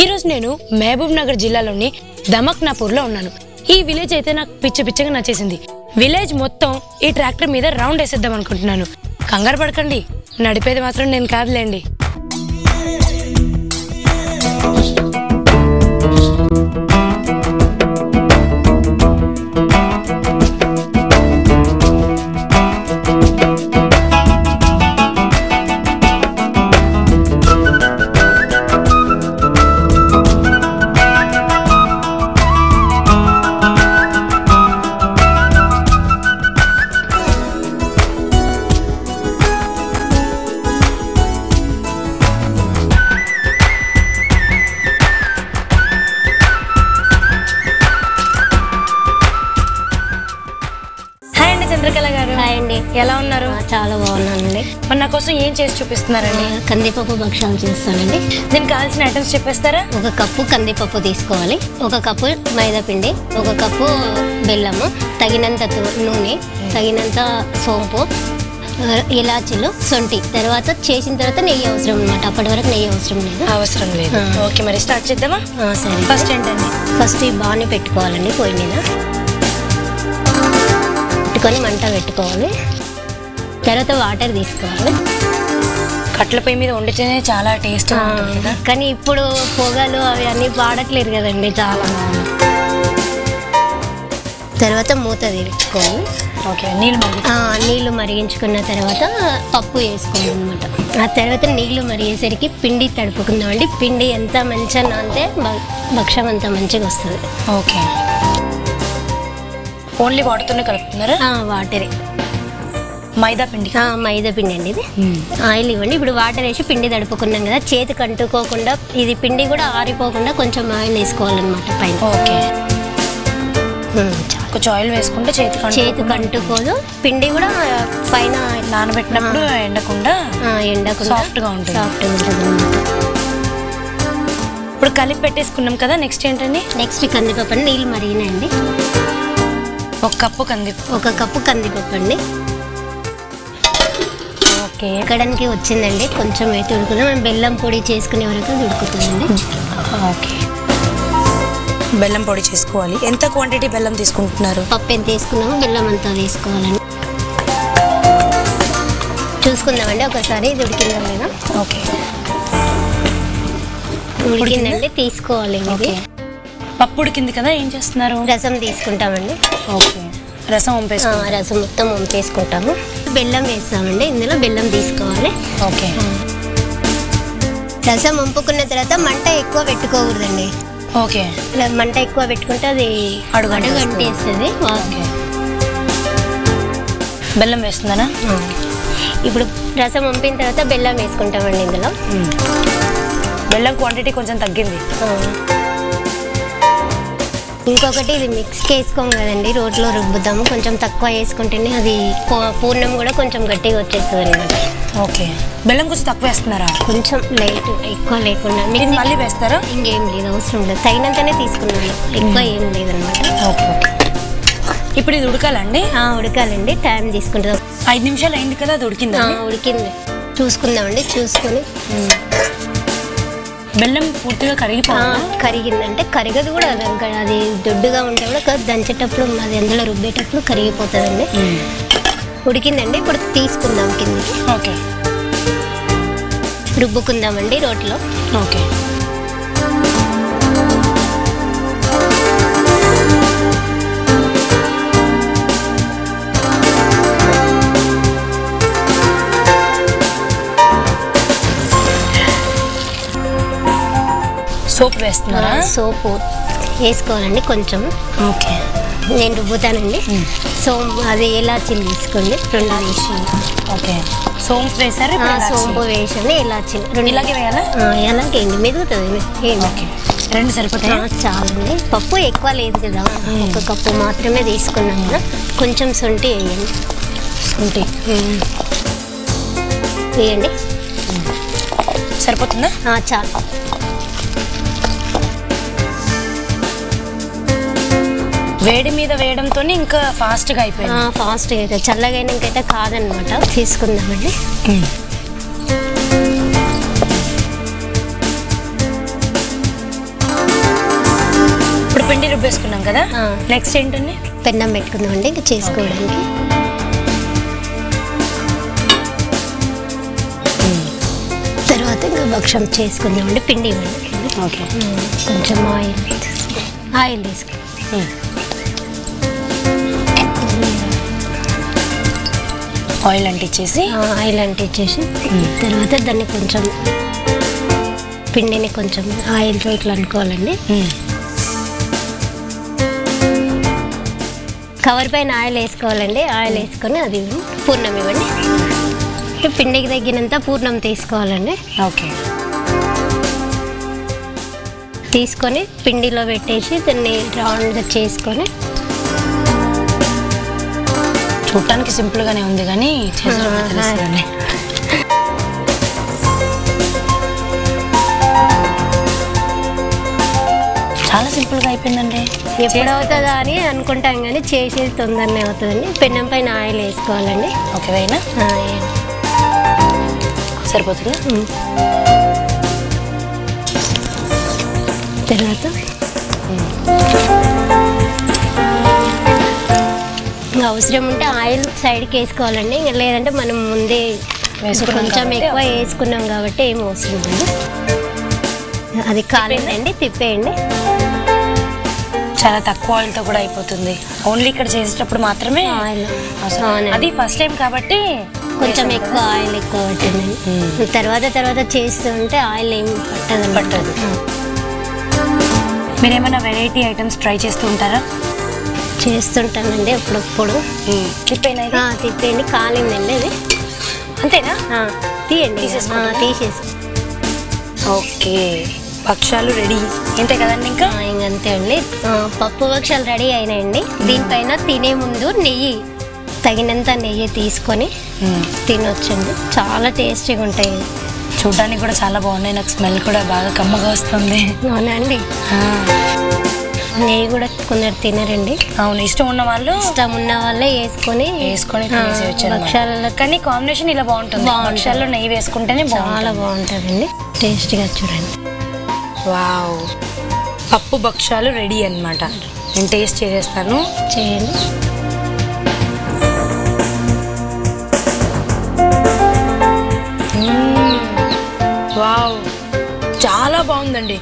ఈ రోజు నేను మహబూబ్ నగర్ జిల్లాలోని దమక్నాపూర్లో ఉన్నాను. ఈ విలేజ్ అయితే నాకు పిచ్చగా నచ్చేసింది. విలేజ్ మొత్తం ఈ ట్రాక్టర్ మీద రౌండ్ వేసేద్దాం అనుకుంటున్నాను. కంగారు పడకండి, నడిపేది మాత్రం నేను కాదులేండి. చంద్రకళ గారు, హాయ్ అండి. ఎలా ఉన్నారు? చాలా బాగున్నానండి. మరి నా కోసం ఏం చేసి చూపిస్తున్నారండి? కందిపప్పు భక్షాలు చేస్తానండి. దీనికి కావాల్సిన ఐటమ్స్ చెప్పేస్తారా? 1 కప్పు కందిపప్పు తీసుకోవాలి, 1 కప్పు మైదా పిండి, 1 కప్పు బెల్లము, తగినంత నూనె, తగినంత సోంపు, ఇలాచీలు, సొంటి. తర్వాత చేసిన తర్వాత నెయ్యి అవసరం అనమాట. అప్పటి వరకు నెయ్యి అవసరం లేదు. ఓకే, మరి స్టార్ట్ చేద్దామా? సరే. ఫస్ట్ ఏంటండి? ఫస్ట్ ఈ బాణీ పెట్టుకోవాలండి. పొయ్యి మీద పెట్టుకొని మంట పెట్టుకోవాలి. తర్వాత వాటర్ తీసుకోవాలి. కట్ల పొయ్యి మీద వండితేనే చాలా టేస్ట్ ఉంటుంది కదా, కానీ ఇప్పుడు పొగలు అవి అన్నీ వాడట్లేదు కదండి చాలా. తర్వాత మూత పెట్టుకోవాలి. ఓకే, నీళ్ళు మరిగించుకున్న తర్వాత పప్పు వేసుకోవాలి అనమాట. ఆ తర్వాత నీళ్లు మరిగేసరికి పిండి తడుపుకుందామండి. పిండి ఎంత మంచిగా నానితే భక్షం అంత మంచిగా వస్తుంది. ఓకే, ఓన్లీ వాటర్తోనే కలుపుతున్నారా? వాటరే. మైదా పిండి అండి. ఇది ఆయిల్ ఇవ్వండి. ఇప్పుడు వాటర్ వేసి పిండి తడుపుకున్నాం కదా, చేతికి అంటుకోకుండా, ఇది పిండి కూడా ఆరిపోకుండా కొంచెం ఆయిల్ వేసుకోవాలన్నమాట పైన. ఓకే, కొంచెం ఆయిల్ వేసుకుంటే చేతికి అంటుకోదు. పిండి కూడా పైన నానబెట్టినప్పుడు ఎండకుండా సాఫ్ట్గా ఉంటుంది. ఇప్పుడు కలిపి పెట్టేసుకున్నాం కదా, నెక్స్ట్ ఏంటండి? నెక్స్ట్ కందిపప్పు అండి. నీళ్ళు మరిగినాయండి. 1 కప్పు కందిపప్పు. 1 కప్పు కందిపప్పు అండి. ఓకే, ఎక్కడానికి వచ్చిందండి. కొంచెం అయితే ఉడుకుతుంది. మనం బెల్లం పొడి చేసుకునే వరకు ఉడుకుతుందండి. ఓకే, బెల్లం పొడి చేసుకోవాలి. ఎంత క్వాంటిటీ బెల్లం తీసుకుంటున్నారు? పప్పు ఎంత తీసుకున్నాము, బెల్లం అంతా తీసుకోవాలండి. చూసుకుందామండి ఒకసారి ఇది ఉడికిందా లేదా. ఓకే, ఉడికిందండి, తీసుకోవాలి. ఓకే, పప్పు ఉడికింది కదా, ఏం చేస్తున్నారు? రసం తీసుకుంటామండి. ఓకే, రసం రసం మొత్తం వంపేసుకుంటాము. బెల్లం వేస్తామండి. ఇందులో బెల్లం తీసుకోవాలి. ఓకే, రసం వంపుకున్న తర్వాత మంట ఎక్కువ పెట్టుకోకూడదండి. ఓకే, మంట ఎక్కువ పెట్టుకుంటే అది అడుగంటేస్తుంది. ఓకే, బెల్లం వేస్తున్నానా? ఇప్పుడు రసం వంపిన తర్వాత బెల్లం వేసుకుంటామండి. ఇందులో బెల్లం క్వాంటిటీ కొంచెం తగ్గింది. ఇంకొకటి, ఇది మిక్స్కి వేసుకోం కదండి, రోట్లో రుబ్బుతాము. కొంచెం తక్కువ వేసుకుంటేనే అది పూర్ణం కూడా కొంచెం గట్టిగా వచ్చేస్తుంది అనమాట. ఓకే, బెల్లం కొంచెం తక్కువ వేస్తున్నారా? కొంచెం లైట్, ఎక్కువ లేకుండా. మళ్ళీ వేస్తారా? ఇంకేం లేదు, అవసరం లేదు. తగినంతనే తీసుకున్నాను, ఎక్కువ ఏం లేదనమాట. ఓకే, ఇప్పుడు ఇది ఉడకాలండి? ఉడకాలండి, టైం తీసుకుంటుంది. 5 నిమిషాలు అయింది కదా, అది ఉడికిందా? ఉడికింది. చూసుకుందామండి. చూసుకొని బెల్లం పూర్తిగా కరిగిందంటే కరిగదు కూడా, అది దొడ్డుగా ఉంటే కూడా దంచేటప్పుడు అది అందులో రుబ్బేటప్పుడు కరిగిపోతుందండి. ఉడికిందండి. ఇప్పుడు తీసుకుందాం కిందకి. ఓకే, రుబ్బుకుందామండి రోట్లో. ఓకే, సోప్ వేస్తున్నారా? సోపు వేసుకోవాలండి కొంచెం. ఓకే, నేను రుబ్బుతానండి. అది ఇలాచీలు తీసుకోండి, 2 వేసి. ఓకే, సోంపు వేసారు? సోంపు వేసండి, ఇలాచీలు 2 ఇలాగే వేయాలా? ఎలాగే మెదుగుతుంది. ఓకే, 2 సరిపోతాయి. చాలండి. పప్పు ఎక్కువ లేదు కదా, 1 కప్పు మాత్రమే తీసుకున్నాం కదా. కొంచెం సొంటి వేయండి. సొంటి వేయండి. సరిపోతుందా? చాలు. వేడి మీద వేయడంతో ఇంకా ఫాస్ట్గా అయిపోయింది. ఫాస్ట్గా అయితే చల్లగా అయినాకైతే కాదనమాట. తీసుకుందామండి. రుబ్బేసుకున్నాం కదా, నెక్స్ట్ ఏంటండి? పెన్నం పెట్టుకుందామండి ఇంకా చేసుకోవడానికి. తర్వాత ఇంకా భక్షం చేసుకుందామండి. పిండి ఇవ్వండి. ఓకే, కొంచెం ఆయిల్ తీసుకుని ఆయిల్ అంటించేసి తర్వాత దాన్ని కొంచెం పిండిని కొంచెం ఆయిల్తో ఇట్లా అనుకోవాలండి. కవర్ పైన ఆయిల్ వేసుకోవాలండి. ఆయిల్ వేసుకొని అది పూర్ణం ఇవ్వండి. పిండికి తగ్గినంత పూర్ణం తీసుకోవాలండి. ఓకే, తీసుకొని పిండిలో పెట్టేసి దాన్ని రౌండ్గా చేసుకొని, చూడటానికి సింపుల్గానే ఉంది కానీ తెలుస్తుందండి. చాలా సింపుల్గా అయిపోయిందండి. ఎప్పుడు అవుతుందా అని అనుకుంటాం కానీ చేసేది తొందరనే అవుతుందండి. పెన్నం పైన ఆయిల్ వేసుకోవాలండి. ఓకే, అయినా సరిపోతుందా? తర్వాత అవసరం ఉంటే ఆయిల్ సైడ్కి వేసుకోవాలండి. ఇంకా లేదంటే మనం ముందే కొంచెం ఎక్కువ వేసుకున్నాం కాబట్టి ఏం అవసరం లేదు. అది కాలేదండి, తిప్పేయండి. చాలా తక్కువ ఆయిల్తో కూడా అయిపోతుంది. ఓన్లీ ఇక్కడ చేసేటప్పుడు మాత్రమే ఆయిల్. అది ఫస్ట్ టైం కాబట్టి కొంచెం ఎక్కువ ఆయిల్ ఎక్కువ పట్టిందండి. తర్వాత చేస్తుంటే ఆయిల్ ఏం పట్టదు. మీరేమైనా వెరైటీ ఐటమ్స్ ట్రై చేస్తూ ఉంటారా? చేస్తుంటానండి అప్పుడప్పుడు. తిప్పేయండి. కాలిందండి అది. అంతేనా? తీయండి, తీసేసి. ఓకే, భక్షాలు రెడీ. ఇంతే కదండి? ఇంకా ఇంకంతే అండి. పప్పు భక్షాలు రెడీ అయినాయండి. దీనిపైన తినే ముందు తగినంత నెయ్యి తీసుకొని తినొచ్చండి. చాలా టేస్టీగా ఉంటాయి. చూడడానికి కూడా చాలా బాగున్నాయి. నాకు స్మెల్ కూడా బాగా కమ్మగా వస్తుంది. అవునండి. నెయ్యి కూడా కొందరు తినరండి. అవును, ఇష్టం ఉన్న వాళ్ళే వేసుకొని భక్షాలలో. కానీ కాంబినేషన్ ఇలా బాగుంటుంది. భక్షాల్లో నెయ్యి వేసుకుంటేనే చాలా బాగుంటుందండి. టేస్ట్గా చూడండి. వావ్, పప్పు భక్షాలు రెడీ అన్నమాట. నేను టేస్ట్ చేసేస్తాను. చేయండి. వావ్, చాలా బాగుందండి.